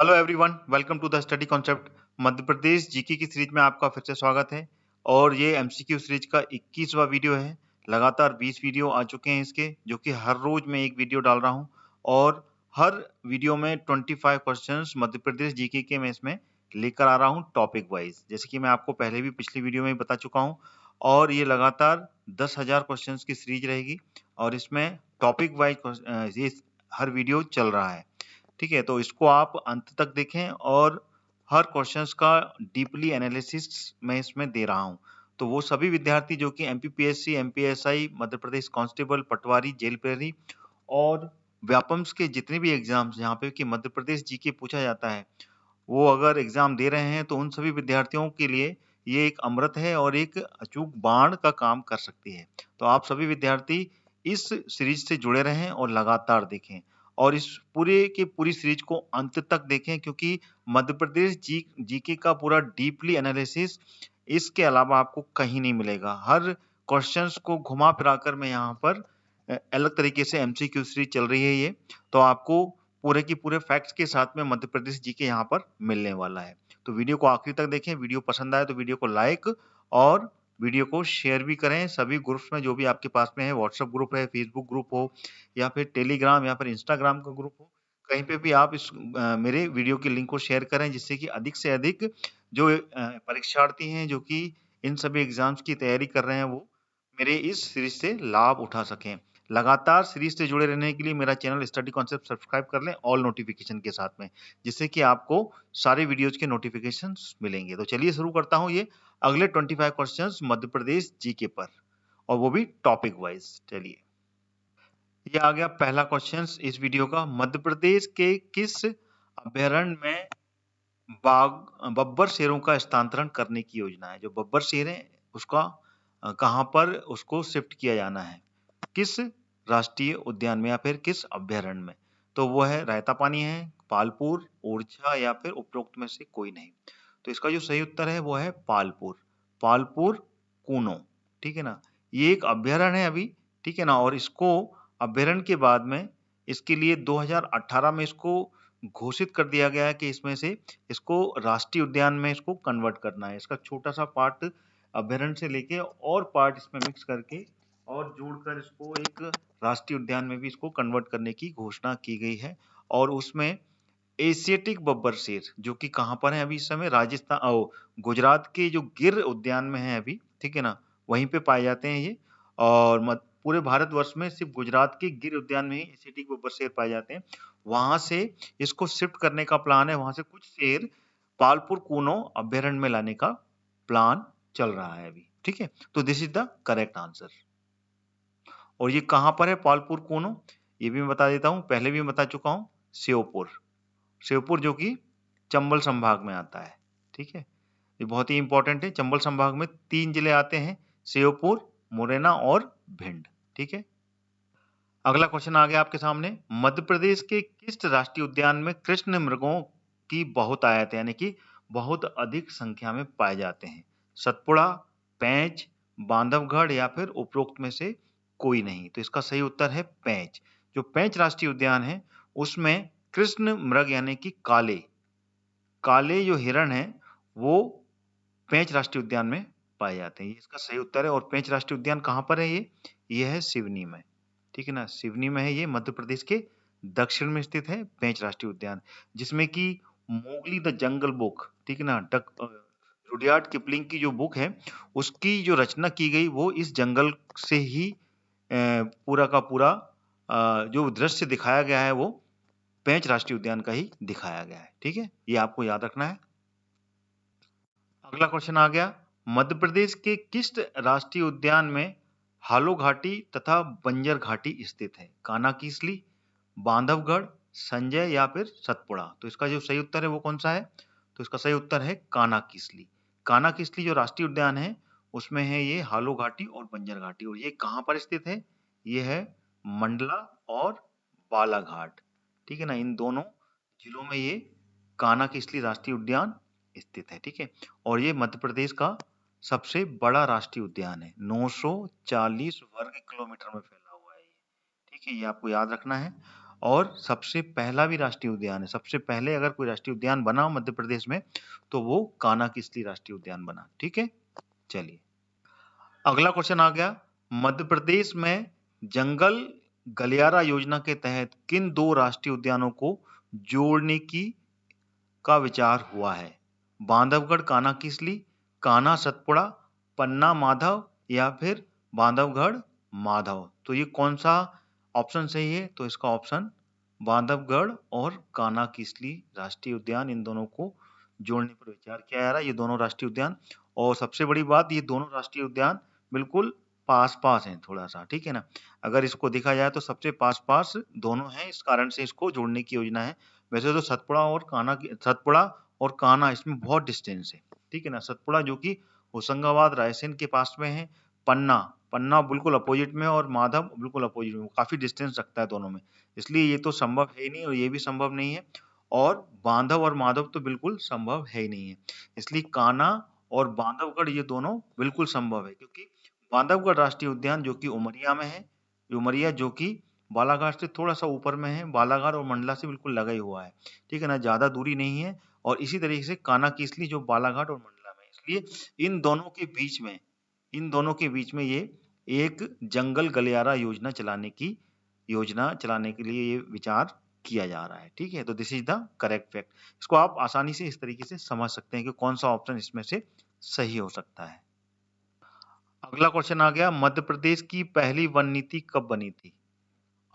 Hello everyone, welcome to the study concept. Madhya Pradesh GK की series में आपका फिर से स्वागत है और ये एमसीक्यू सीरीज का 21वां वीडियो है। लगातार 20 वीडियो आ चुके हैं इसके, जो कि हर रोज मैं एक वीडियो डाल रहा हूं और हर वीडियो में 25 क्वेश्चंस मध्य प्रदेश जीके के मैं इसमें लेकर आ रहा हूं टॉपिक वाइज, जैसे कि मैं आपको पहले भी पिछली वीडियो में बता चुका हूँ। और ये लगातार 10,000 क्वेश्चन की सीरीज रहेगी और इसमें टॉपिक वाइज ये हर वीडियो चल रहा है। ठीक है, तो इसको आप अंत तक देखें और हर क्वेश्चंस का डीपली एनालिसिस मैं इसमें दे रहा हूं। तो वो सभी विद्यार्थी जो कि MPPSC, MPSI, Madhya Pradesh constable, पटवारी, जेल प्रहरी और व्यापम्स के जितने भी एग्जाम्स जहाँ पे कि मध्य प्रदेश जीके पूछा जाता है, वो अगर एग्जाम दे रहे हैं तो उन सभी विद्यार्थियों के लिए ये एक अमृत है और एक अचूक बाण का काम कर सकती है। तो आप सभी विद्यार्थी इस सीरीज से जुड़े रहें और लगातार देखें और इस पूरे की पूरी सीरीज को अंत तक देखें, क्योंकि मध्य प्रदेश जीके का पूरा डीपली एनालिसिस इसके अलावा आपको कहीं नहीं मिलेगा। हर क्वेश्चंस को घुमा फिरा कर मैं यहाँ पर अलग तरीके से एमसीक्यू सीरीज चल रही है ये, तो आपको पूरे की पूरे फैक्ट्स के साथ में मध्य प्रदेश जीके यहाँ पर मिलने वाला है। तो वीडियो को आखिरी तक देखें। वीडियो पसंद आए तो वीडियो को लाइक और वीडियो को शेयर भी करें सभी ग्रुप्स में जो भी आपके पास में है। व्हाट्सएप ग्रुप है, फेसबुक ग्रुप हो या फिर टेलीग्राम या फिर इंस्टाग्राम का ग्रुप हो, कहीं पे भी आप इस मेरे वीडियो की लिंक को शेयर करें, जिससे कि अधिक से अधिक जो परीक्षार्थी हैं जो कि इन सभी एग्जाम्स की तैयारी कर रहे हैं, वो मेरे इस सीरीज से लाभ उठा सकें। लगातार सीरीज से जुड़े रहने के लिए मेरा चैनल स्टडी कॉन्सेप्ट सब्सक्राइब कर लें ऑल नोटिफिकेशन के साथ में, जिससे कि आपको सारे वीडियोज के नोटिफिकेशंस मिलेंगे। तो चलिए शुरू करता हूं ये अगले 25 क्वेश्चंस मध्य प्रदेश जीके पर, और वो भी टॉपिक वाइज। चलिए, ये आ गया पहला क्वेश्चन इस वीडियो का। मध्य प्रदेश के किस अभ्यारण्य में बब्बर शेरों का स्थानांतरण करने की योजना है? जो बब्बर शेर है उसका कहां पर उसको शिफ्ट किया जाना है, किस राष्ट्रीय उद्यान में या फिर किस अभ्यारण्य में? तो वो है रायतापानी है, पालपुर, ओरछा या फिर उपरोक्त में से कोई नहीं। तो इसका जो सही उत्तर है वो है पालपुर, पालपुर कूनो। ठीक है ना, ये एक अभ्यारण्य है अभी। ठीक है ना, और इसको अभ्यारण्य के बाद में इसके लिए 2018 में इसको घोषित कर दिया गया है कि इसमें से इसको राष्ट्रीय उद्यान में इसको कन्वर्ट करना है। इसका छोटा सा पार्ट अभ्यारण्य से लेके और पार्ट इसमें मिक्स करके और जोड़कर इसको एक राष्ट्रीय उद्यान में भी इसको कन्वर्ट करने की घोषणा की गई है। और उसमें एशियाटिक बब्बर शेर जो कि कहाँ पर है अभी इस समय, राजस्थान गुजरात के जो गिर उद्यान में है अभी, ठीक है ना, वहीं पे पाए जाते हैं ये। और पूरे भारतवर्ष में सिर्फ गुजरात के गिर उद्यान में ही एशियाटिक बब्बर शेर पाए जाते हैं। वहां से इसको शिफ्ट करने का प्लान है, वहां से कुछ शेर पालपुर कूनो अभ्यारण्य में लाने का प्लान चल रहा है अभी। ठीक है, तो this is the correct answer. और ये कहां पर है पालपुर कूनो, ये भी मैं बता देता हूं, पहले भी मैं बता चुका हूं, श्योपुर। श्योपुर जो कि चंबल संभाग में आता है। ठीक है, ये बहुत ही इंपॉर्टेंट है। चंबल संभाग में 3 जिले आते हैं, श्योपुर, मुरैना और भिंड। ठीक है, अगला क्वेश्चन आ गया आपके सामने। मध्य प्रदेश के किस राष्ट्रीय उद्यान में कृष्ण मृगों की बहुतायत यानी कि बहुत अधिक संख्या में पाए जाते हैं? सतपुड़ा, पेंच, बांधवगढ़ या फिर उपरोक्त में से कोई नहीं। तो इसका सही उत्तर है पेंच। जो पेंच राष्ट्रीय उद्यान है उसमें कृष्ण मृग यानी कि काले काले जो हिरण है वो पेंच राष्ट्रीय उद्यान में पाए जाते हैं। ये इसका सही उत्तर है। और पेंच राष्ट्रीय उद्यान कहाँ पर है? ये है सिवनी में। ठीक है ना, सिवनी में है ये, मध्य प्रदेश के दक्षिण में स्थित है पेंच राष्ट्रीय उद्यान, जिसमें कि मोगली द जंगल बुक, ठीक है ना, रुडयार्ड किपलिंग की जो बुक है उसकी जो रचना की गई वो इस जंगल से ही पूरा का पूरा जो दृश्य दिखाया गया है वो पेंच राष्ट्रीय उद्यान का ही दिखाया गया है। ठीक है, ये आपको याद रखना है। अगला क्वेश्चन आ गया। मध्य प्रदेश के किस राष्ट्रीय उद्यान में हालो घाटी तथा बंजर घाटी स्थित है? कानाकिसली, बांधवगढ़, संजय या फिर सतपुड़ा? तो इसका जो सही उत्तर है वो कौन सा है? तो इसका सही उत्तर है कानाकिसली। कानाकिसली जो राष्ट्रीय उद्यान है उसमें है ये हालो घाटी और बंजर घाटी। और ये कहाँ पर स्थित है? ये है मंडला और बालाघाट। ठीक है ना, इन दोनों जिलों में ये कानाकिसली राष्ट्रीय उद्यान स्थित है। ठीक है, और ये मध्य प्रदेश का सबसे बड़ा राष्ट्रीय उद्यान है, 940 वर्ग किलोमीटर में फैला हुआ है ये। ठीक है, ये आपको याद रखना है। और सबसे पहला भी राष्ट्रीय उद्यान है। सबसे पहले अगर कोई राष्ट्रीय उद्यान बना हो मध्य प्रदेश में तो वो कान्हा-किसली राष्ट्रीय उद्यान बना। ठीक है, चलिए अगला क्वेश्चन आ गया, मध्य प्रदेश में जंगल गलियारा योजना के तहत किन 2 राष्ट्रीय उद्यानों को जोड़ने का विचार हुआ है? बांधवगढ़ कान्हा-किसली, कान्हा सतपुड़ा, पन्ना माधव या फिर बांधवगढ़ माधव। तो ये कौन सा ऑप्शन सही है? तो इसका ऑप्शन बांधवगढ़ और कान्हा-किसली राष्ट्रीय उद्यान, इन दोनों को जोड़ने पर विचार किया जा रहा है। ये दोनों राष्ट्रीय उद्यान, और सबसे बड़ी बात, ये दोनों राष्ट्रीय उद्यान बिल्कुल पास-पास हैं थोड़ा सा, ठीक है ना। अगर इसको देखा जाए तो सबसे पास-पास दोनों हैं, इस कारण से इसको जोड़ने की योजना है। वैसे तो सतपुड़ा और कान्हा इसमें बहुत डिस्टेंस है, ठीक है ना। सतपुड़ा जो कि होशंगाबाद रायसेन के पास में है, पन्ना बिल्कुल अपोजिट में, और माधव बिल्कुल अपोजिट में, काफी डिस्टेंस रखता है दोनों में, इसलिए ये तो संभव है ही नहीं और ये भी संभव नहीं है। और बांधव और माधव तो बिल्कुल संभव है ही नहीं है, इसलिए कान्हा और बांधवगढ़ ये दोनों बिल्कुल संभव है, क्योंकि बांधवगढ़ राष्ट्रीय उद्यान जो कि उमरिया में है, उमरिया जो कि बालाघाट से थोड़ा सा ऊपर में है, बालाघाट और मंडला से बिल्कुल लगा ही हुआ है, ठीक है ना, ज्यादा दूरी नहीं है। और इसी तरीके से कान्हा-किसली जो बालाघाट और मंडला में, इसलिए इन दोनों के बीच में ये एक जंगल गलियारा योजना चलाने के लिए ये विचार किया जा रहा है, ठीक है। तो this is the correct fact. इसको आप आसानी से इस तरीके से समझ सकते हैं कि कौन सा ऑप्शन इसमें से सही हो सकता है। अगला क्वेश्चन आ गया, मध्य प्रदेश की पहली वन नीति कब बनी थी?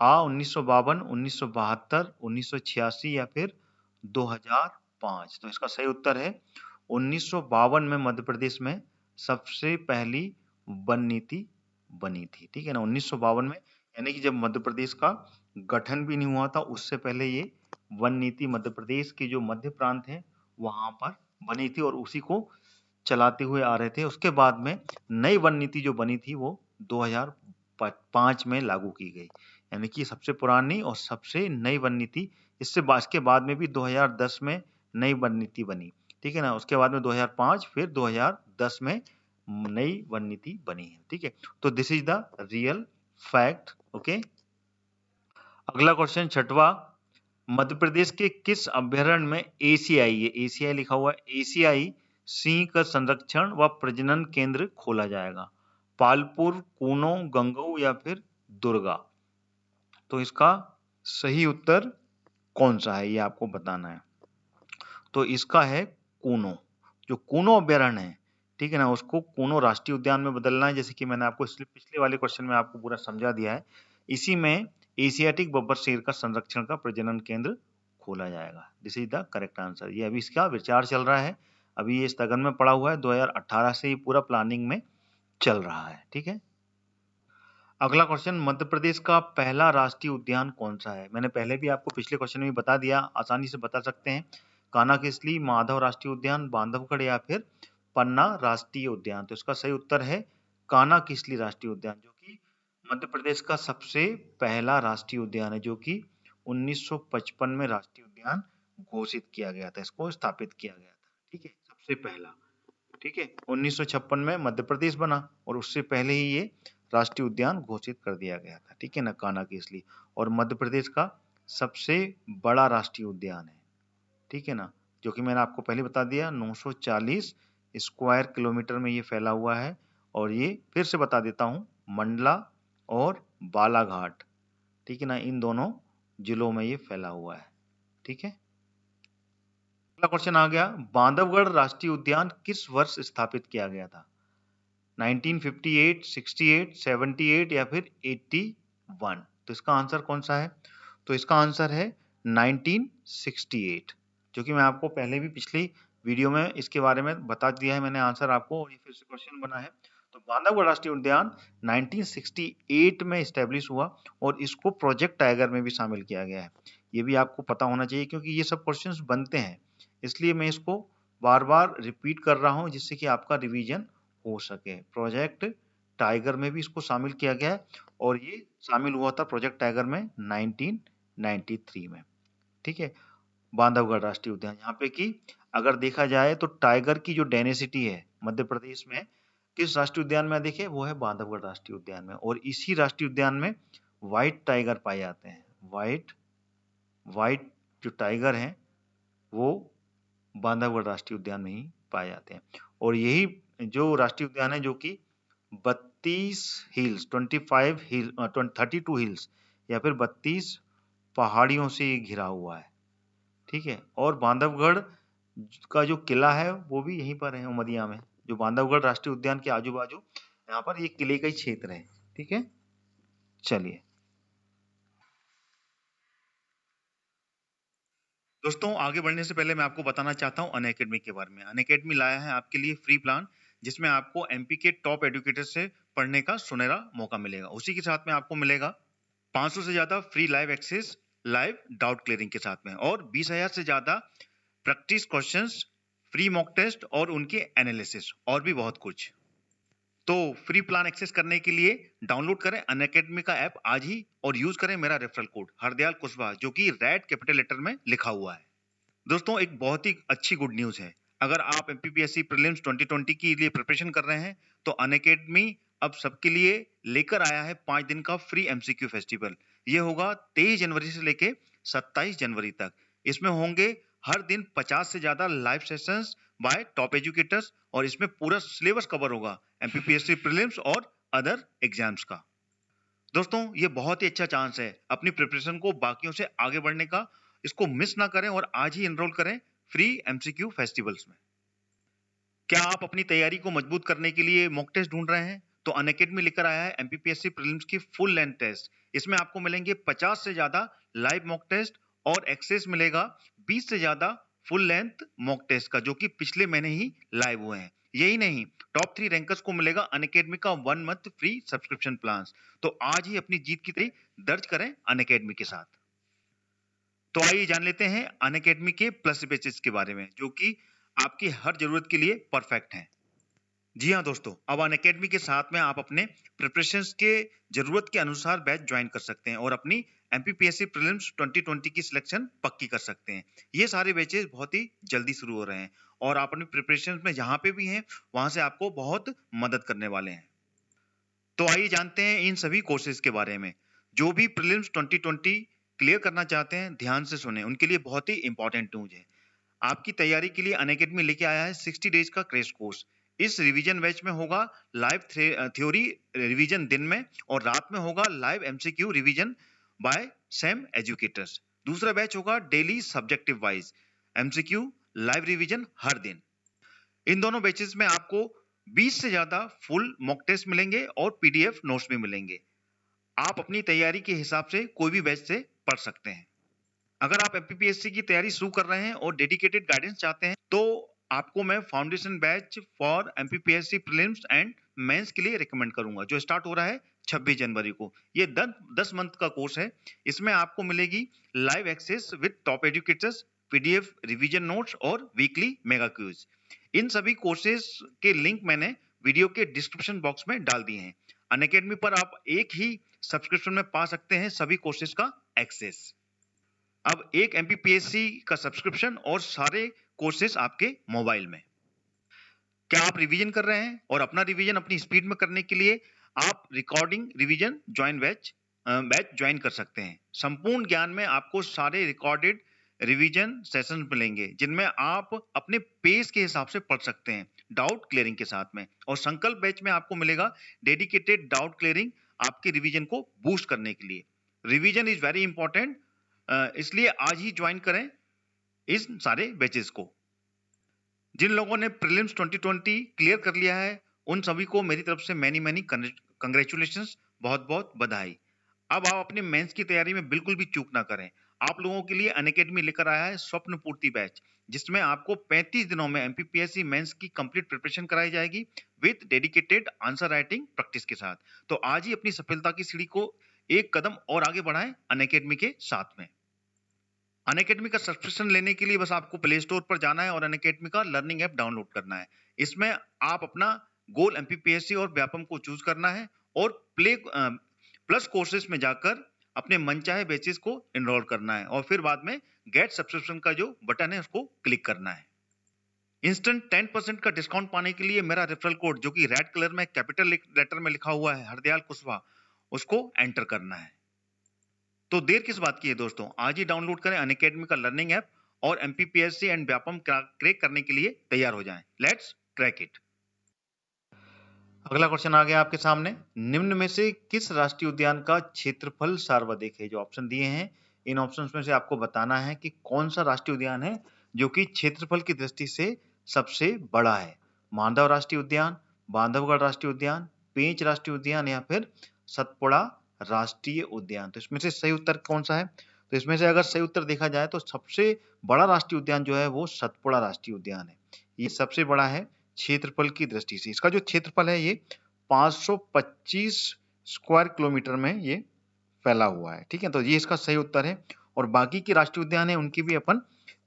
आ 1952, 1972, 1986 या फिर 2005। तो इसका सही उत्तर है 1952 में मध्य प्रदेश में सबसे पहली वन नीति बनी थी, ठीक है ना। 1952 में, यानी कि जब मध्य प्रदेश का गठन भी नहीं हुआ था, उससे पहले ये वन नीति मध्य प्रदेश के जो मध्य प्रांत है वहां पर बनी थी और उसी को चलाते हुए आ रहे थे। उसके बाद में नई वन नीति जो बनी थी वो 2005 में लागू की गई, यानी कि सबसे पुरानी और सबसे नई वन नीति। इसके बाद में भी 2010 में नई वन नीति बनी, ठीक है ना। उसके बाद में 2005, फिर 2010 में नई वन नीति बनी है, ठीक है। तो this is the real fact, okay. अगला क्वेश्चन छठवा, मध्य प्रदेश के किस अभ्यारण्य में एशियाई, ये एशियाई लिखा हुआ है, एशियाई सिंह का संरक्षण व प्रजनन केंद्र खोला जाएगा? पालपुर, कूनो, गंगऊ या फिर दुर्गा। तो इसका सही उत्तर कौन सा है ये आपको बताना है। तो इसका है कूनो। जो कूनो अभ्यारण्य है, ठीक है ना, उसको कूनो राष्ट्रीय उद्यान में बदलना है, जैसे कि मैंने आपको पिछले वाले क्वेश्चन में आपको पूरा समझा दिया है। इसी में एशियाटिक बब्बर शेर का संरक्षण का प्रजनन केंद्र खोला जाएगा। This is the correct answer. ये अभी इसका विचार चल रहा है, अभी ये स्थगन में पड़ा हुआ है, 2018 से ये पूरा प्लानिंग में चल रहा है, ठीक है। अगला क्वेश्चन, मध्य प्रदेश का पहला राष्ट्रीय उद्यान कौन सा है? मैंने पहले भी आपको पिछले क्वेश्चन में बता दिया, आसानी से बता सकते हैं। कान्हा-किसली, माधव राष्ट्रीय उद्यान, बांधवगढ़ या फिर पन्ना राष्ट्रीय उद्यान। तो इसका सही उत्तर है कान्हा-किसली राष्ट्रीय उद्यान, जो कि मध्य प्रदेश का सबसे पहला राष्ट्रीय उद्यान है, जो कि 1955 में राष्ट्रीय उद्यान घोषित किया गया था, इसको स्थापित किया गया था, ठीक है, सबसे पहला, ठीक है। 1956 में मध्य प्रदेश बना और उससे पहले ही ये राष्ट्रीय उद्यान घोषित कर दिया गया था, ठीक है ना, कान्हा-किसली। और मध्य प्रदेश का सबसे बड़ा राष्ट्रीय उद्यान है, ठीक है ना, जो कि मैंने आपको पहले बता दिया, 940 स्क्वायर किलोमीटर में ये फैला हुआ है। और ये फिर से बता देता हूँ, मंडला और बालाघाट, ठीक है ना, इन दोनों जिलों में ये फैला हुआ है, ठीक है। अगला क्वेश्चन आ गया, बांधवगढ़ राष्ट्रीय उद्यान किस वर्ष स्थापित किया गया था? 1958, 68, 78 या फिर 81। तो इसका आंसर कौन सा है? तो इसका आंसर है 1968, जो कि मैं आपको पहले भी पिछली वीडियो में इसके बारे में बता दिया है मैंने आंसर आपको, और ये फिर से क्वेश्चन बना है। तो बांधवगढ़ राष्ट्रीय उद्यान 1968 में स्टैब्लिश हुआ और इसको प्रोजेक्ट टाइगर में भी शामिल किया गया है। ये भी आपको पता होना चाहिए, क्योंकि ये सब क्वेश्चंस बनते हैं, इसलिए मैं इसको बार बार रिपीट कर रहा हूँ, जिससे कि आपका रिवीजन हो सके। प्रोजेक्ट टाइगर में भी इसको शामिल किया गया है और ये शामिल हुआ था प्रोजेक्ट टाइगर में 1993 में, ठीक है। बांधवगढ़ राष्ट्रीय उद्यान, यहाँ पे कि अगर देखा जाए तो टाइगर की जो डेंसिटी है मध्य प्रदेश में किस राष्ट्रीय उद्यान में अधिक है, वो है बांधवगढ़ राष्ट्रीय उद्यान में। और इसी राष्ट्रीय उद्यान में व्हाइट टाइगर पाए जाते हैं, व्हाइट व्हाइट जो टाइगर हैं वो बांधवगढ़ राष्ट्रीय उद्यान में ही पाए जाते हैं। और यही जो राष्ट्रीय उद्यान है जो कि 32 हिल्स 25 हिल 32 हिल्स या फिर 32 पहाड़ियों से घिरा हुआ है। ठीक है, और बांधवगढ़ का जो किला है वो भी यहीं पर है उमरिया में। जो बांधवगढ़ राष्ट्रीय उद्यान के आजू बाजू यहाँ पर ये किले का ही क्षेत्र है। ठीक है, चलिए दोस्तों, आगे बढ़ने से पहले मैं आपको बताना चाहता हूँ अनअकैडमी के बारे में। अनअकैडमी लाया है आपके लिए फ्री प्लान, जिसमें आपको एमपी के टॉप एजुकेटर से पढ़ने का सुनहरा मौका मिलेगा। उसी के साथ में आपको मिलेगा 500 से ज्यादा free live access live doubt clearing के साथ में, और 20,000 से ज्यादा practice questions, free mock test और उनके एनालिसिस, और भी बहुत कुछ। तो फ्री प्लान एक्सेस करने के लिए डाउनलोड करें अनअकैडमी का ऐप आज ही और यूज करें मेरा रेफरल कोड हरदयाल कुशवाहा, जो कि रेड कैपिटल लेटर में लिखा हुआ है। दोस्तों, एक बहुत ही अच्छी गुड न्यूज है। अगर आप एमपीपीएससी प्रीलिम्स 2020 के लिए प्रिपरेशन कर रहे हैं तो अनअकैडमी अब सबके लिए लेकर आया है 5 दिन का फ्री एमसीक्यू फेस्टिवल। ये होगा 23 जनवरी से लेके 27 जनवरी तक। इसमें होंगे हर दिन 50 से ज्यादा live sessions bye top educators, और इसमें पूरा सिलेबस कवर होगा एमपीपीएससी प्रीलिम्स और अदर एग्जाम्स का। दोस्तों, ये बहुत ही अच्छा चांस है अपनी प्रिपरेशन को बाकियों से आगे बढ़ने का। इसको मिस ना करें और आज ही एनरोल करें फ्री एमसीक्यू फेस्टिवल्स में। क्या आप अपनी तैयारी को मजबूत करने के लिए मॉक टेस्ट ढूंढ रहे हैं? तो अनअकैडमी लेकर आया है एमपीपीएससी प्रीलिम्स की फुल लेंथ टेस्ट। इसमें आपको मिलेंगे 50 से ज्यादा लाइव मॉक टेस्ट और एक्सेस मिलेगा 20 से ज्यादा फुल लेंथ मॉक टेस्ट का, जो कि पिछले महीने ही लाइव हुए हैं। यही नहीं, टॉप 3 रैंकर्स को मिलेगा अनअकैडमी का 1 मंथ फ्री सब्सक्रिप्शन प्लान। तो आज ही अपनी जीत की तैयारी दर्ज करें अनअकैडमी के साथ। तो आइए जान लेते हैं अनअकैडमी के प्लस बैचेस के बारे में, जो कि आपकी हर जरूरत के लिए परफेक्ट हैं। जी हाँ दोस्तों, अब अनअकैडमी के साथ में आप अपने प्रिपरेशंस के जरूरत के अनुसार बैच ज्वाइन कर सकते हैं और अपनी एमपीपीएससी प्रीलिम्स 2020 की सिलेक्शन पक्की कर सकते हैं। ये सारे बैचेस बहुत ही जल्दी शुरू हो रहे हैं और आप अपनी प्रिपरेशन में जहां पे भी हैं वहां से आपको बहुत मदद करने वाले हैं। तो आइए जानते हैं इन सभी कोर्सेज के बारे में। जो भी प्रीलिम्स 2020 क्लियर करना चाहते हैं ध्यान से सुने, उनके लिए बहुत ही इंपॉर्टेंट न्यूज है। आपकी तैयारी के लिए अनअकैडमी लेके आया है 60 डेज का क्रैश कोर्स। इस रिवीजन बैच में होगा लाइव थ्योरी रिवीजन दिन में, और रात में होगा live MCQ revision by same educators. दूसरा बैच होगा daily subjective wise MCQ live revision हर दिन। इन दोनों बैचेस में आपको 20 से ज्यादा फुल मॉक टेस्ट मिलेंगे और पीडीएफ नोट्स भी मिलेंगे। आप अपनी तैयारी के हिसाब से कोई भी बैच से पढ़ सकते हैं। अगर आप एमपीपीएससी की तैयारी शुरू कर रहे हैं और डेडिकेटेड गाइडेंस चाहते हैं तो आपको मैं foundation batch for MPPSC prelims and mains के लिए रिकमेंड करूंगा, जो स्टार्ट हो रहा है 26 जनवरी को। ये 10 मंथ का कोर्स है। इसमें आपको मिलेगी live access with top educators, PDF revision notes और वीकली मेगा क्विज। इन सभी कोर्सेज के लिंक मैंने वीडियो के डिस्क्रिप्शन बॉक्स में डाल दिए हैं। अनअकैडमी पर आप एक ही सब्सक्रिप्शन में पा सकते हैं सभी कोर्सेज का एक्सेस। अब एक एमपीपीएससी का सब्सक्रिप्शन और सारे कोर्सेज आपके मोबाइल में। क्या आप रिवीजन कर रहे हैं और अपना रिवीजन अपनी स्पीड में करने के लिए आप रिकॉर्डिंग रिवीजन बैच ज्वाइन कर सकते हैं। संपूर्ण ज्ञान में आपको सारे रिकॉर्डेड रिवीजन सेशन मिलेंगे, जिनमें आप अपने पेस के हिसाब से पढ़ सकते हैं डाउट क्लियरिंग के साथ में। और संकल्प बैच में आपको मिलेगा डेडिकेटेड डाउट क्लियरिंग आपके रिवीजन को बूस्ट करने के लिए। रिवीजन इज वेरी इंपॉर्टेंट, इसलिए आज ही ज्वाइन करें इस सारे बैचेस को। जिन लोगों ने प्रीलिम्स 2020 क्लियर कर लिया है उन सभी को मेरी तरफ से मैनी कंग्रेचुलेशंस, बहुत बहुत बधाई। अब आप अपने मेंस की तैयारी में बिल्कुल भी चूक ना करें। आप लोगों के लिए अनअकैडमी लेकर आया है स्वप्न पूर्ति बैच, जिसमें आपको 35 दिनों में एमपीपीएससी मेंस की कंप्लीट प्रिपरेशन कराई जाएगी with dedicated answer writing practice के साथ। तो आज ही अपनी सफलता की सीढ़ी को एक कदम और आगे बढ़ाएं अनअकैडमी के साथ में। अनअकैडमी का सब्सक्रिप्शन लेने के लिए बस आपको प्ले स्टोर पर जाना है और अनअकैडमी का लर्निंग ऐप डाउनलोड करना है। इसमें आप अपना गोल एमपीपीएससी और व्यापम को चूज करना है और प्लस कोर्सेज में जाकर अपने मनचाहे बैचेस को एनरोल करना है, और फिर बाद में गेट सब्सक्रिप्शन का जो बटन है उसको क्लिक करना है। इंस्टेंट 10% का डिस्काउंट पाने के लिए मेरा रेफरल कोड, जो कि रेड कलर में कैपिटल लेटर में लिखा हुआ है हरदयाल कुशवाहा, उसको एंटर करना है। तो देर किस बात की है दोस्तों, आज ही डाउनलोड करें अनअकैडमी का लर्निंग ऐप और एमपीपीएससी एंड व्यापम क्रैक करने के लिए तैयार हो जाएं। Let's crack it. अगला क्वेश्चन आ गया आपके सामने, निम्न में से किस राष्ट्रीय उद्यान का क्षेत्रफल सर्वाधिक है? जो ऑप्शन दिए हैं इन ऑप्शंस में से आपको बताना है कि कौन सा राष्ट्रीय उद्यान है जो कि क्षेत्रफल की दृष्टि से सबसे बड़ा है। मानदव राष्ट्रीय उद्यान, बांधवगढ़ राष्ट्रीय उद्यान, पेंच राष्ट्रीय उद्यान या फिर सतपुड़ा राष्ट्रीय उद्यान। तो इसमें से सही उत्तर कौन सा है? तो इसमें से अगर सही उत्तर देखा जाए तो सबसे बड़ा राष्ट्रीय उद्यान जो है वो सतपुड़ा राष्ट्रीय उद्यान है। ये सबसे बड़ा है क्षेत्रफल की दृष्टि से। इसका जो क्षेत्रफल है ये 525 स्क्वायर किलोमीटर में ये फैला हुआ है। ठीक है, तो ये इसका सही उत्तर है। और बाकी के राष्ट्रीय उद्यान है उनकी भी अपन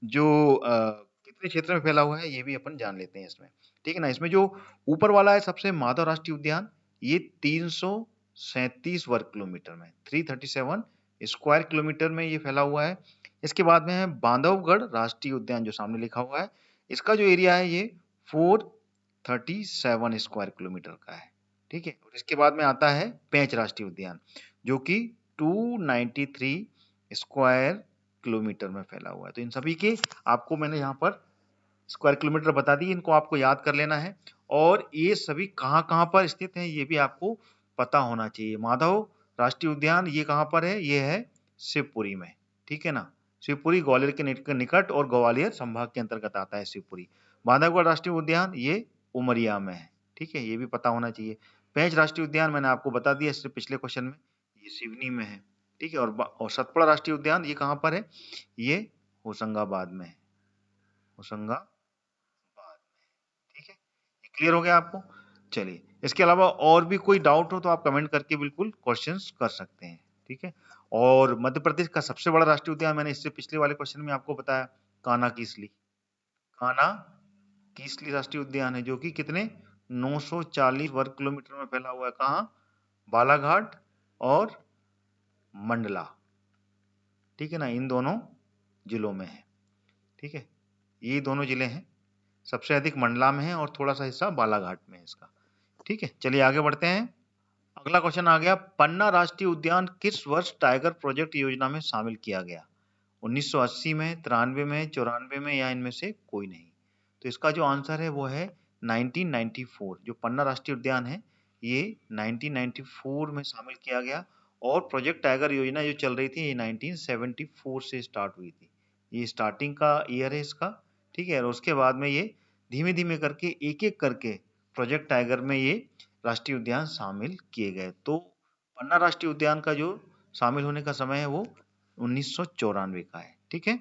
जो कितने क्षेत्र में फैला हुआ है ये भी अपन जान लेते हैं इसमें। ठीक है ना, इसमें जो ऊपर वाला है सबसे माधव राष्ट्रीय उद्यान, ये 337 वर्ग किलोमीटर में 337 स्क्वायर किलोमीटर में ये फैला हुआ है। इसके बाद में है बांधवगढ़ राष्ट्रीय उद्यान जो सामने लिखा हुआ है, इसका जो एरिया है ये 437 स्क्वायर किलोमीटर का है। ठीक है, और इसके बाद में आता है पेंच राष्ट्रीय उद्यान जो कि 293 स्क्वायर किलोमीटर में फैला हुआ है। तो इन सभी के आपको मैंने यहाँ पर स्क्वायर किलोमीटर बता दी, इनको आपको याद कर लेना है। और ये सभी कहाँ पर स्थित हैं ये भी आपको पता होना चाहिए। माधव राष्ट्रीय उद्यान ये कहाँ पर है? ये है शिवपुरी में। ठीक है ना, शिवपुरी ग्वालियर के निकट और ग्वालियर संभाग के अंतर्गत आता है शिवपुरी। बांधवगढ़ राष्ट्रीय उद्यान ये उमरिया में है। ठीक है, ये भी पता होना चाहिए। पेंच राष्ट्रीय उद्यान मैंने आपको बता दिया इससे पिछले क्वेश्चन में, ये सिवनी में है। ठीक है, और सतपुड़ा राष्ट्रीय उद्यान ये कहाँ पर है? ये होशंगाबाद में है, होशंगाबाद। ठीक है, क्लियर हो गया आपको? चलिए, इसके अलावा और भी कोई डाउट हो तो आप कमेंट करके बिल्कुल क्वेश्चंस कर सकते हैं। ठीक है, और मध्य प्रदेश का सबसे बड़ा राष्ट्रीय उद्यान मैंने इससे पिछले वाले क्वेश्चन में आपको बताया, कान्हा किसली। कान्हा किसली राष्ट्रीय उद्यान है जो कि कितने 940 वर्ग किलोमीटर में फैला हुआ है। कहाँ? बालाघाट और मंडला। ठीक है ना, इन दोनों जिलों में है। ठीक है, ये दोनों जिले हैं, सबसे अधिक मंडला में है और थोड़ा सा हिस्सा बालाघाट में है इसका। ठीक है, चलिए आगे बढ़ते हैं। अगला क्वेश्चन आ गया, पन्ना राष्ट्रीय उद्यान किस वर्ष टाइगर प्रोजेक्ट योजना में शामिल किया गया? 1980 में, 93 में, 94 में या इनमें से कोई नहीं? तो इसका जो आंसर है वो है 1994। जो पन्ना राष्ट्रीय उद्यान है ये 1994 में शामिल किया गया और प्रोजेक्ट टाइगर योजना जो चल रही थी ये 1974 से स्टार्ट हुई थी। ये स्टार्टिंग का ईयर है इसका। ठीक है, और उसके बाद में ये धीमे धीमे करके एक एक करके प्रोजेक्ट टाइगर में ये राष्ट्रीय उद्यान शामिल किए गए। तो पन्ना राष्ट्रीय उद्यान का जो शामिल होने का समय है वो 1994 का है। ठीक है,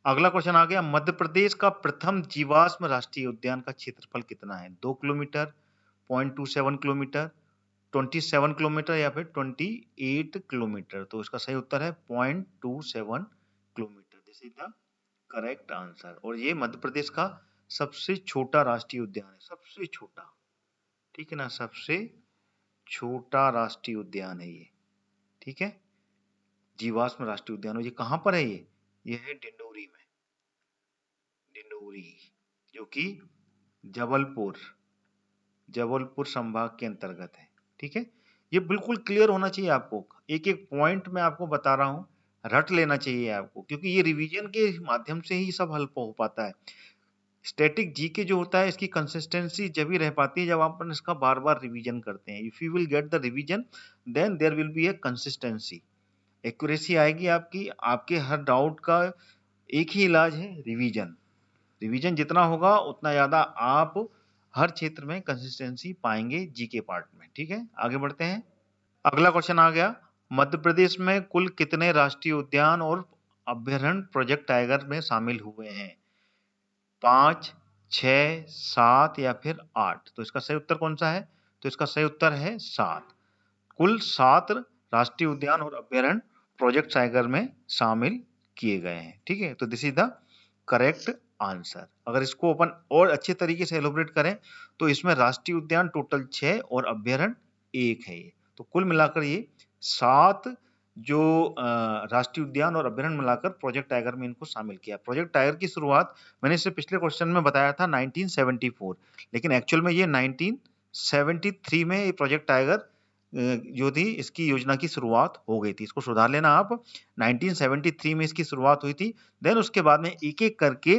अगला क्वेश्चन आ गया, मध्य प्रदेश का प्रथम जीवाश्म राष्ट्रीय उद्यान का क्षेत्रफल कितना है? 2 किलोमीटर, 0.27 किलोमीटर, 27 किलोमीटर या फिर 28 किलोमीटर? तो इसका सही उत्तर है 0.27 kilometre. This is the correct answer. और ये मध्य प्रदेश का सबसे छोटा राष्ट्रीय उद्यान है, सबसे छोटा। ठीक है ना, सबसे छोटा राष्ट्रीय उद्यान है ये। ठीक है, जीवाश्म राष्ट्रीय उद्यान। और ये कहाँ पर है? ये है डिंडोरी में, डिंडोरी जो कि जबलपुर संभाग के अंतर्गत है। ठीक है, ये बिल्कुल क्लियर होना चाहिए आपको, एक एक पॉइंट मैं आपको बता रहा हूँ, रट लेना चाहिए आपको, क्योंकि ये रिवीजन के माध्यम से ही सब हल हो पाता है। स्टैटिक जीके जो होता है इसकी कंसिस्टेंसी जब ही रह पाती है जब आप इसका बार बार रिवीजन करते हैं। If you will get the revision then there will be a consistency, accuracy आएगी आपकी। आपके हर डाउट का एक ही इलाज है, रिवीजन। रिवीजन जितना होगा उतना ज्यादा आप हर क्षेत्र में कंसिस्टेंसी पाएंगे जीके पार्ट में। ठीक है, आगे बढ़ते हैं। अगला क्वेश्चन आ गया, मध्य प्रदेश में कुल कितने राष्ट्रीय उद्यान और अभ्यारण्य प्रोजेक्ट टाइगर में शामिल हुए हैं? 5, 6, 7 या फिर 8? तो इसका सही उत्तर कौन सा है? तो इसका सही उत्तर है 7। कुल 7 राष्ट्रीय उद्यान और अभ्यारण्य प्रोजेक्ट टाइगर में शामिल किए गए हैं। ठीक है, तो this is the correct answer. अगर इसको अपन और अच्छे तरीके से एलोबरेट करें तो इसमें राष्ट्रीय उद्यान टोटल 6 और अभ्यारण्य 1 है। ये तो कुल मिलाकर ये 7 जो राष्ट्रीय उद्यान और अभ्यारण्य मिलाकर प्रोजेक्ट टाइगर में इनको शामिल किया। प्रोजेक्ट टाइगर की शुरुआत मैंने इससे पिछले क्वेश्चन में बताया था 1974, लेकिन एक्चुअल में ये 1973 में ये प्रोजेक्ट टाइगर जो थी इसकी योजना की शुरुआत हो गई थी। इसको सुधार लेना आप। 1973 में इसकी शुरुआत हुई थी। देन उसके बाद में एक-एक करके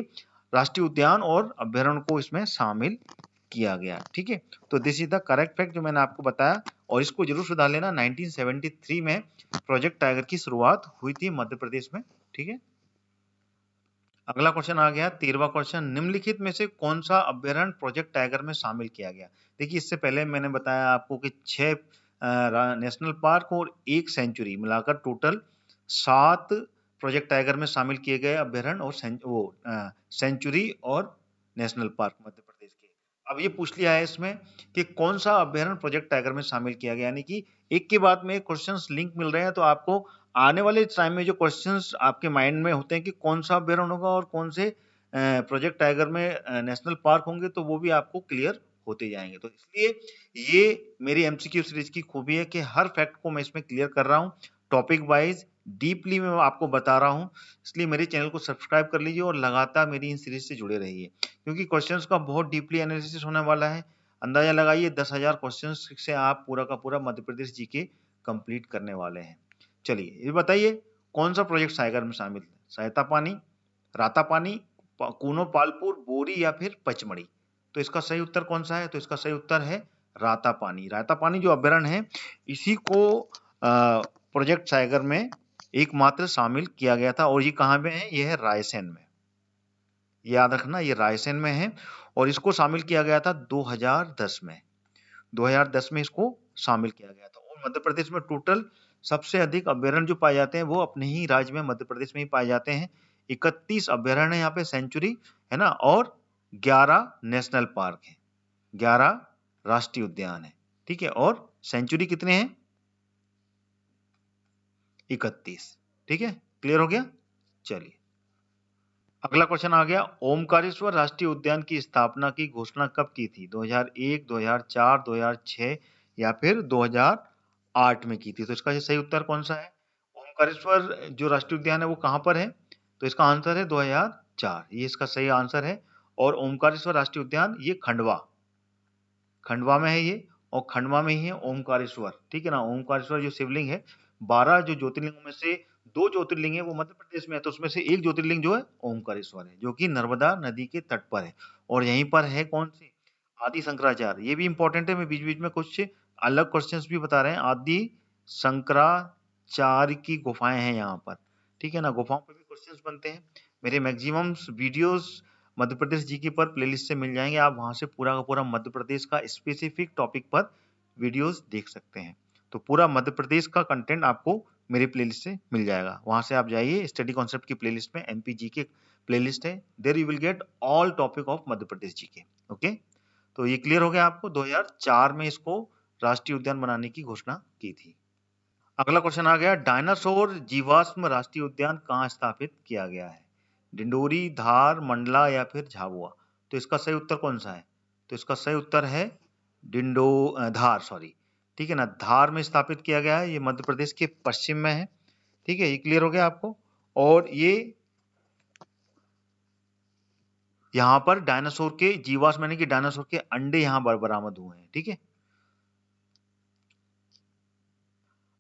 राष्ट्रीय उद्यान और अभ्यारण्य को इसमें शामिल किया गया। ठीक है, तो this is the correct fact जो मैंने आपको बताया, और इसको जरूर सुधार लेना। 1973 में प्रोजेक्ट टाइगर की शुरुआत हुई थी मध्य प्रदेश में। ठीक है, अगला क्वेश्चन आ गया 13वां क्वेश्चन, निम्नलिखित में से कौन सा अभ्यारण्य प्रोजेक्ट टाइगर में शामिल किया गया। देखिए, इससे पहले मैंने बताया आपको कि 6 नेशनल पार्क और 1 सेंचुरी मिलाकर टोटल 7 प्रोजेक्ट टाइगर में शामिल किए गए अभ्यारण्य और सेंचुरी और नेशनल पार्क मध्य प्रदेश के। अब ये पूछ लिया है इसमें कि कौन सा अभ्यारण्य प्रोजेक्ट टाइगर में शामिल किया गया, यानी कि एक के बाद में क्वेश्चंस लिंक मिल रहे हैं, तो आपको आने वाले टाइम में जो क्वेश्चंस आपके माइंड में होते हैं कि कौन सा अभ्यारण्य होगा और कौन से प्रोजेक्ट टाइगर में नेशनल पार्क होंगे, तो वो भी आपको क्लियर होते जाएंगे। तो इसलिए ये मेरी एमसीक्यू सीरीज की खूबी है कि हर फैक्ट को मैं इसमें क्लियर कर रहा हूँ, टॉपिक वाइज डीपली मैं आपको बता रहा हूँ। इसलिए मेरे चैनल को सब्सक्राइब कर लीजिए और लगातार मेरी इन सीरीज से जुड़े रहिए, क्योंकि क्वेश्चंस का बहुत डीपली एनालिसिस होने वाला है। अंदाजा लगाइए 10,000 क्वेश्चंस से आप पूरा का पूरा मध्य प्रदेश जीके कंप्लीट करने वाले हैं। चलिए, ये बताइए कौन सा प्रोजेक्ट टाइगर में शामिल है, सहायता पानी, राता पानी, कूनो पालपुर, बोरी या फिर पचमढ़ी। तो इसका सही उत्तर कौन सा है, तो इसका सही उत्तर है राता पानी। राता पानी जो अभ्यारण्य है, इसी को प्रोजेक्ट टाइगर में एकमात्र शामिल किया गया था, और ये कहाँ में है, ये है रायसेन में। याद रखना, ये रायसेन में है, और इसको शामिल किया गया था 2010 में। 2010 में इसको शामिल किया गया था। और मध्य प्रदेश में टोटल सबसे अधिक अभ्यारण्य जो पाए जाते हैं वो अपने ही राज्य में मध्य प्रदेश में ही पाए जाते हैं। 31 अभ्यारण्य यहाँ पे, सेंचुरी है ना, और 11 नेशनल पार्क है, 11 राष्ट्रीय उद्यान है। ठीक है, और सेंचुरी कितने हैं, 31। ठीक है, क्लियर हो गया। चलिए, अगला क्वेश्चन आ गया, ओमकारेश्वर राष्ट्रीय उद्यान की स्थापना की घोषणा कब की थी, 2001, 2004, 2006 या फिर 2008 में की थी। तो इसका सही उत्तर कौन सा है, ओमकारेश्वर जो राष्ट्रीय उद्यान है वो कहां पर है, तो इसका आंसर है 2004, ये इसका सही आंसर है। और ओमकारेश्वर राष्ट्रीय उद्यान ये खंडवा में है ये, और खंडवा में ही है ओमकारेश्वर। ठीक है ना, ओमकारेश्वर जो शिवलिंग है, 12 जो ज्योतिर्लिंगों में से 2 ज्योतिर्लिंग है वो मध्य प्रदेश में है, तो उसमें से एक ज्योतिर्लिंग जो है ओमकारेश्वर है, जो कि नर्मदा नदी के तट पर है। और यहीं पर है कौन सी, आदि शंकराचार्य। ये भी इंपॉर्टेंट है, मैं बीच बीच में कुछ अलग क्वेश्चंस भी बता रहे हैं। आदि शंकराचार्य की गुफाएं हैं यहाँ पर। ठीक है ना, गुफाओं पर भी क्वेश्चंस बनते हैं। मेरे मैक्सिमम वीडियोस मध्य प्रदेश जीके पर प्लेलिस्ट से मिल जाएंगे, आप वहां से पूरा का पूरा मध्य प्रदेश का स्पेसिफिक टॉपिक पर वीडियोस देख सकते हैं। तो पूरा मध्य प्रदेश का कंटेंट आपको मेरे प्लेलिस्ट से मिल जाएगा, वहां से आप जाइए, स्टडी कॉन्सेप्ट की प्लेलिस्ट में एमपी जीके प्लेलिस्ट है, there you will get all topic of Madhya Pradesh GK. Okay, तो ये क्लियर हो गया आपको। 2004 में इसको राष्ट्रीय उद्यान बनाने की घोषणा की थी। अगला क्वेश्चन आ गया, डायनासोर जीवाश्म राष्ट्रीय उद्यान कहाँ स्थापित किया गया है, डिंडोरी, धार, मंडला या फिर झाबुआ। तो इसका सही उत्तर कौन सा है, तो इसका सही उत्तर है धार, सॉरी। ठीक है ना, धार में स्थापित किया गया है, ये मध्य प्रदेश के पश्चिम में है। ठीक है, ये क्लियर हो गया आपको। और ये यहाँ पर डायनासोर के जीवाश्म यानी कि डायनासोर के अंडे यहाँ बरामद हुए हैं। ठीक है,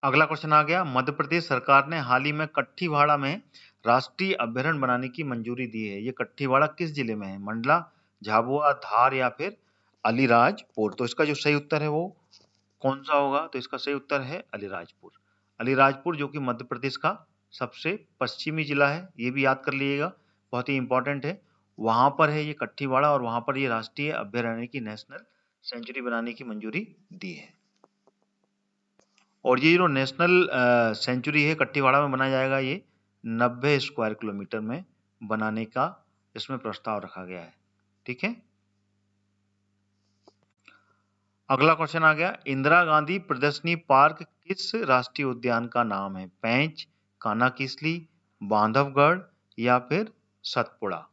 अगला क्वेश्चन आ गया, मध्य प्रदेश सरकार ने हाल ही में कट्ठीवाड़ा में राष्ट्रीय अभ्यारण्य बनाने की मंजूरी दी है। ये कट्ठीवाड़ा किस जिले में है, मंडला, झाबुआ, धार या फिर अलीराजपुर। तो इसका जो सही उत्तर है वो कौन सा होगा, तो इसका सही उत्तर है अलीराजपुर। अलीराजपुर जो कि मध्य प्रदेश का सबसे पश्चिमी जिला है, ये भी याद कर लीजिएगा, बहुत ही इंपॉर्टेंट है। वहां पर है ये कट्ठीवाड़ा, और वहां पर ये राष्ट्रीय अभ्यारण्य की नेशनल सेंचुरी बनाने की मंजूरी दी है। और ये जो नेशनल सेंचुरी है कट्टीवाड़ा में बनाया जाएगा, ये 90 स्क्वायर किलोमीटर में बनाने का इसमें प्रस्ताव रखा गया है। ठीक है, अगला क्वेश्चन आ गया, इंदिरा गांधी प्रदर्शनी पार्क किस राष्ट्रीय उद्यान का नाम है, पेंच, कानाकिसली, बांधवगढ़ या फिर सतपुड़ा।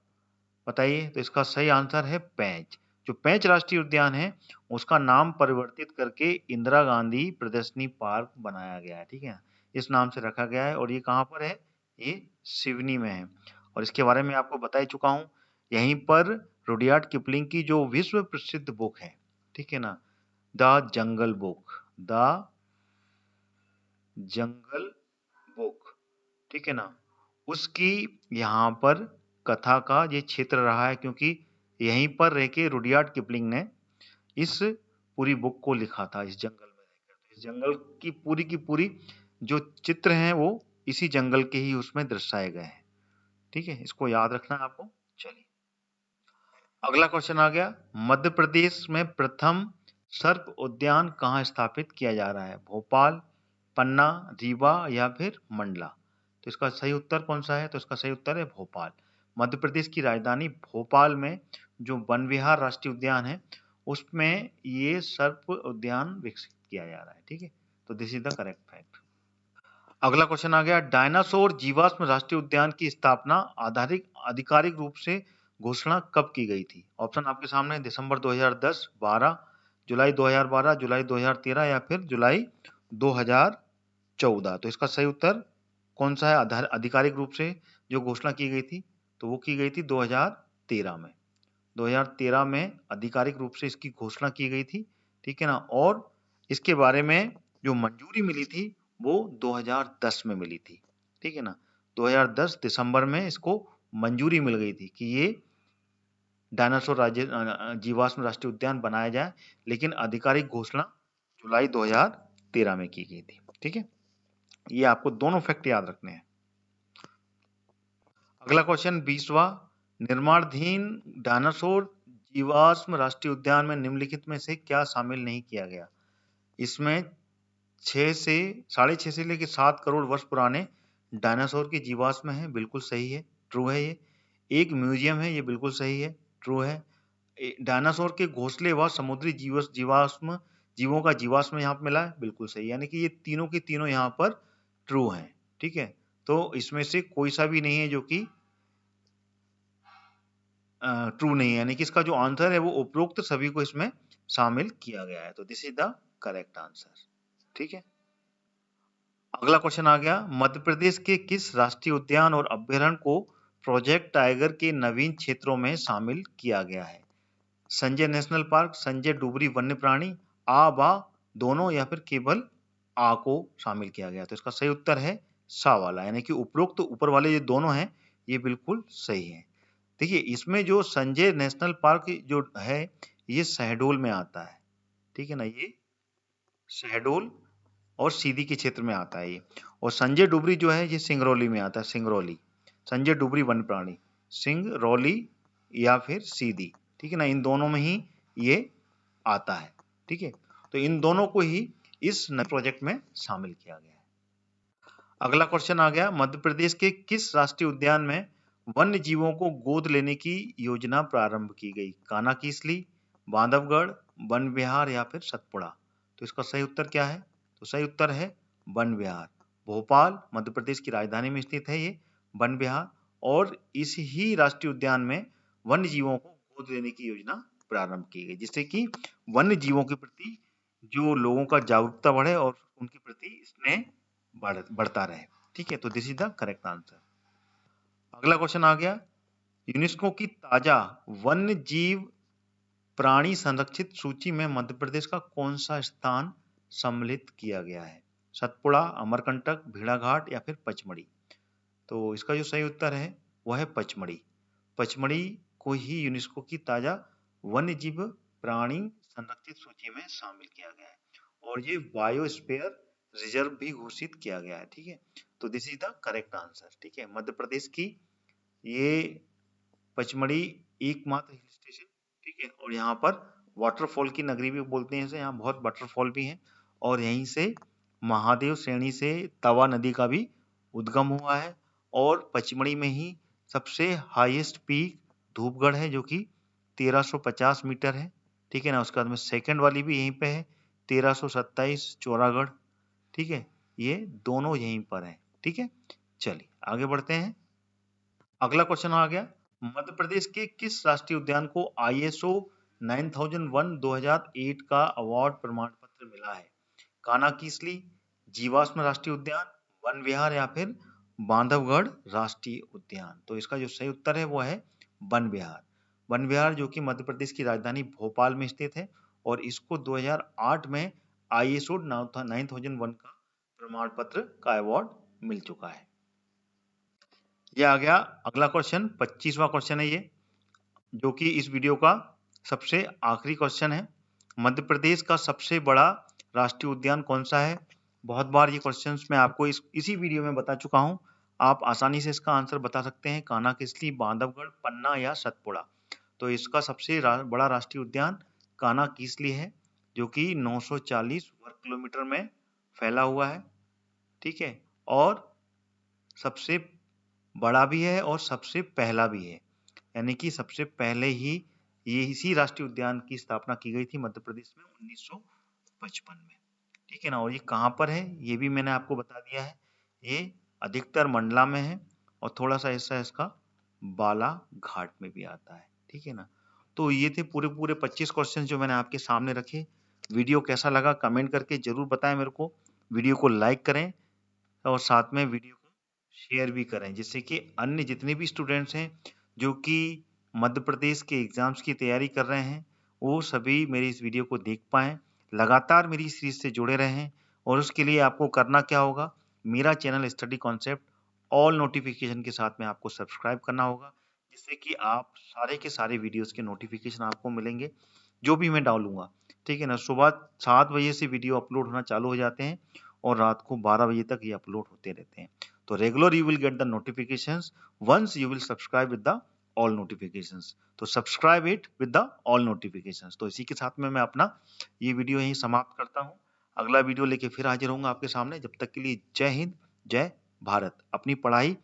बताइए, तो इसका सही आंसर है पेंच। जो पेंच राष्ट्रीय उद्यान है उसका नाम परिवर्तित करके इंदिरा गांधी प्रदर्शनी पार्क बनाया गया है। ठीक है, इस नाम से रखा गया है, और ये कहाँ पर है, ये सिवनी में है। और इसके बारे में आपको बता ही चुका हूँ। यहीं पर रुडयार्ड किपलिंग की जो विश्व प्रसिद्ध बुक है, ठीक है ना, the jungle book, the jungle book, ठीक है ना, उसकी यहाँ पर कथा का ये क्षेत्र रहा है, क्योंकि यहीं पर रह के रुडयार्ड किपलिंग ने इस पूरी बुक को लिखा था, इस जंगल में रहकर। इस जंगल की पूरी जो चित्र हैं वो इसी जंगल के ही उसमें दर्शाए गए हैं, ठीक है, इसको याद रखना है आपको। चलिए अगला क्वेश्चन आ गया, मध्य प्रदेश में प्रथम सर्प उद्यान कहाँ स्थापित किया जा रहा है? भोपाल, पन्ना, रीवा या फिर मंडला? तो इसका सही उत्तर कौन सा है? तो इसका सही उत्तर है भोपाल। मध्य प्रदेश की राजधानी भोपाल में जो वन विहार राष्ट्रीय उद्यान है उसमें ये सर्प उद्यान विकसित किया जा रहा है, ठीक है, तो this is the correct fact. अगला क्वेश्चन आ गया, डायनासोर जीवाश्म राष्ट्रीय उद्यान की स्थापना आधिकारिक रूप से घोषणा कब की गई थी? ऑप्शन आपके सामने है, दिसंबर 2010, 12, जुलाई 2012, जुलाई 2013 या फिर जुलाई 2014? तो इसका सही उत्तर कौन सा है? आधिकारिक रूप से जो घोषणा की गई थी तो वो की गई थी 2013 में। 2013 में आधिकारिक रूप से इसकी घोषणा की गई थी, ठीक है ना, और इसके बारे में जो मंजूरी मिली थी वो 2010 में मिली थी, ठीक है ना, 2010 दिसंबर में इसको मंजूरी मिल गई थी कि ये डायनासोर जीवाश्म राष्ट्रीय उद्यान बनाया जाए, लेकिन आधिकारिक घोषणा जुलाई 2013 में की गई थी, ठीक है, ये आपको दोनों फैक्ट याद रखने हैं। अगला क्वेश्चन 20वां, निर्माणाधीन डायनासोर जीवाश्म राष्ट्रीय उद्यान में निम्नलिखित में से क्या शामिल नहीं किया गया? इसमें 6.5 से लेकर 7 करोड़ वर्ष पुराने डायनासोर के जीवाश्म है, बिल्कुल सही है, ट्रू है ये। एक म्यूजियम है, ये बिल्कुल सही है, ट्रू है। डायनासोर के घोंसले व समुद्री जीवों का जीवाश्म यहाँ पर मिला है, बिल्कुल सही, यानी कि ये तीनों के तीनों यहाँ पर ट्रू हैं, ठीक है, तो इसमें से कोई सा भी नहीं है जो कि ट्रू नहीं है, यानी कि इसका जो आंसर है वो उपरोक्त सभी को इसमें शामिल किया गया है, तो this is the correct answer, ठीक है। अगला क्वेश्चन आ गया, मध्य प्रदेश के किस राष्ट्रीय उद्यान और अभ्यारण्य को प्रोजेक्ट टाइगर के नवीन क्षेत्रों में शामिल किया गया है? संजय नेशनल पार्क, संजय डुबरी वन्य प्राणी, आ बा दोनों या फिर केवल आ को शामिल किया गया? तो इसका सही उत्तर है सा वाला, यानी कि उपरोक्त ऊपर वाले ये दोनों हैं ये बिल्कुल सही है। देखिए इसमें जो संजय नेशनल पार्क जो है ये शहडोल में आता है, ठीक है ना, ये शहडोल और सीधी के क्षेत्र में आता है ये, और संजय डुबरी जो है ये सिंगरौली में आता है, सिंगरौली, संजय डुबरी वन्य प्राणी सिंगरौली या फिर सीधी, ठीक है ना, इन दोनों में ही ये आता है, ठीक है, तो इन दोनों को ही इस प्रोजेक्ट में शामिल किया गया है। अगला क्वेश्चन आ गया, मध्य प्रदेश के किस राष्ट्रीय उद्यान में वन्य जीवों को गोद लेने की योजना प्रारंभ की गई? कानाकिसली, बांधवगढ़, वन विहार या फिर सतपुड़ा? तो इसका सही उत्तर क्या है? तो सही उत्तर है वन विहार। भोपाल मध्य प्रदेश की राजधानी में स्थित है ये वन विहार, और इस ही राष्ट्रीय उद्यान में वन्य जीवों को गोद लेने की योजना प्रारंभ की गई, जिससे कि वन्य जीवों के प्रति जो लोगों का जागरूकता बढ़े और उनके प्रति स्नेह बढ़ता रहे, ठीक है, तो this is the correct answer. अगला क्वेश्चन आ गया, यूनेस्को की ताजा वन्य जीव प्राणी संरक्षित सूची में मध्य प्रदेश का कौन सा स्थान सम्मिलित किया गया है? सतपुड़ा, अमरकंटक, भेड़ाघाट या फिर पचमढ़ी? तो इसका जो सही उत्तर है वह है पचमढ़ी। पचमढ़ी को ही यूनेस्को की ताजा वन्य जीव प्राणी संरक्षित सूची में शामिल किया गया है, और ये बायोस्फीयर रिजर्व भी घोषित किया गया है, ठीक है, तो this is the correct answer, ठीक है। मध्य प्रदेश की ये पचमढ़ी एकमात्र हिल स्टेशन, ठीक है, और यहाँ पर वाटरफॉल की नगरी भी बोलते हैं इसे, यहाँ बहुत वाटरफॉल भी हैं, और यहीं से महादेव श्रेणी से तवा नदी का भी उद्गम हुआ है, और पचमढ़ी में ही सबसे हाईएस्ट पीक धूपगढ़ है जो कि 1350 मीटर है, ठीक है ना, उसके बाद में सेकंड वाली भी यहीं पे है 1327 चौरागढ़, ठीक है, ये दोनों यहीं पर हैं, ठीक है। चलिए आगे बढ़ते हैं। अगला क्वेश्चन आ गया, मध्य प्रदेश के किस राष्ट्रीय उद्यान को ISO 9001 2008 का अवार्ड प्रमाण पत्र मिला है? कानाकिसली, जीवाश्म राष्ट्रीय उद्यान, वन विहार या फिर बांधवगढ़ राष्ट्रीय उद्यान? तो इसका जो सही उत्तर है वो है वन विहार। वन विहार जो कि मध्य प्रदेश की राजधानी भोपाल में स्थित है, और इसको 2008 में ISO 9001 का प्रमाण पत्र का अवार्ड मिल चुका है। ये आ गया अगला क्वेश्चन, 25वां क्वेश्चन है ये, जो कि इस वीडियो का सबसे आखिरी क्वेश्चन है। मध्य प्रदेश का सबसे बड़ा राष्ट्रीय उद्यान कौन सा है? बहुत बार ये क्वेश्चंस मैं आपको इसी वीडियो में बता चुका हूँ। आप आसानी से इसका आंसर बता सकते हैं, कान्हा किसली, बांधवगढ़, पन्ना या सतपुड़ा। तो इसका सबसे बड़ा राष्ट्रीय उद्यान कान्हा किसली है, जो कि 940 वर्ग किलोमीटर में फैला हुआ है। ठीक है, और सबसे बड़ा भी है और सबसे पहला भी है, यानी कि सबसे पहले ही ये इसी राष्ट्रीय उद्यान की स्थापना की गई थी मध्य प्रदेश में 1955 में। ठीक है ना, और ये कहाँ पर है ये भी मैंने आपको बता दिया है। ये अधिकतर मंडला में है और थोड़ा सा हिस्सा इसका बालाघाट में भी आता है। ठीक है ना, तो ये थे पूरे पूरे 25 क्वेश्चन जो मैंने आपके सामने रखे। वीडियो कैसा लगा कमेंट करके जरूर बताएं मेरे को। वीडियो को लाइक करें और साथ में वीडियो को शेयर भी करें, जिससे कि अन्य जितने भी स्टूडेंट्स हैं जो कि मध्य प्रदेश के एग्जाम्स की तैयारी कर रहे हैं, वो सभी मेरी इस वीडियो को देख पाएं, लगातार मेरी इस सीरीज से जुड़े रहें। और उसके लिए आपको करना क्या होगा, मेरा channel study concept all notification के साथ में आपको सब्सक्राइब करना होगा, जिससे कि आप सारे के सारे वीडियोस के नोटिफिकेशन आपको मिलेंगे जो भी मैं डालूंगा। ठीक है ना, सुबह 7 बजे से वीडियो अपलोड होना चालू हो जाते हैं और रात को 12 बजे तक ये अपलोड होते रहते हैं। तो regular you will get the notifications once you will subscribe with the all notifications. तो subscribe it with the all notifications. तो इसी के साथ में मैं अपना ये वीडियो यहीं समाप्त करता हूँ। अगला वीडियो लेके फिर हाजिर होऊंगा आपके सामने। जब तक के लिए जय हिंद, जय भारत। अपनी पढ़ाई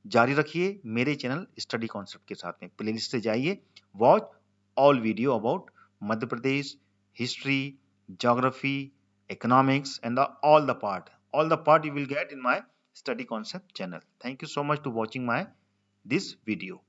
जारी रखिए मेरे चैनल स्टडी कॉन्सेप्ट के साथ में। प्लेलिस्ट से जाइए, watch all video about Madhya Pradesh, history, geography, economics, and all the part you will get in my study concept channel. Thank you so much to watching this video.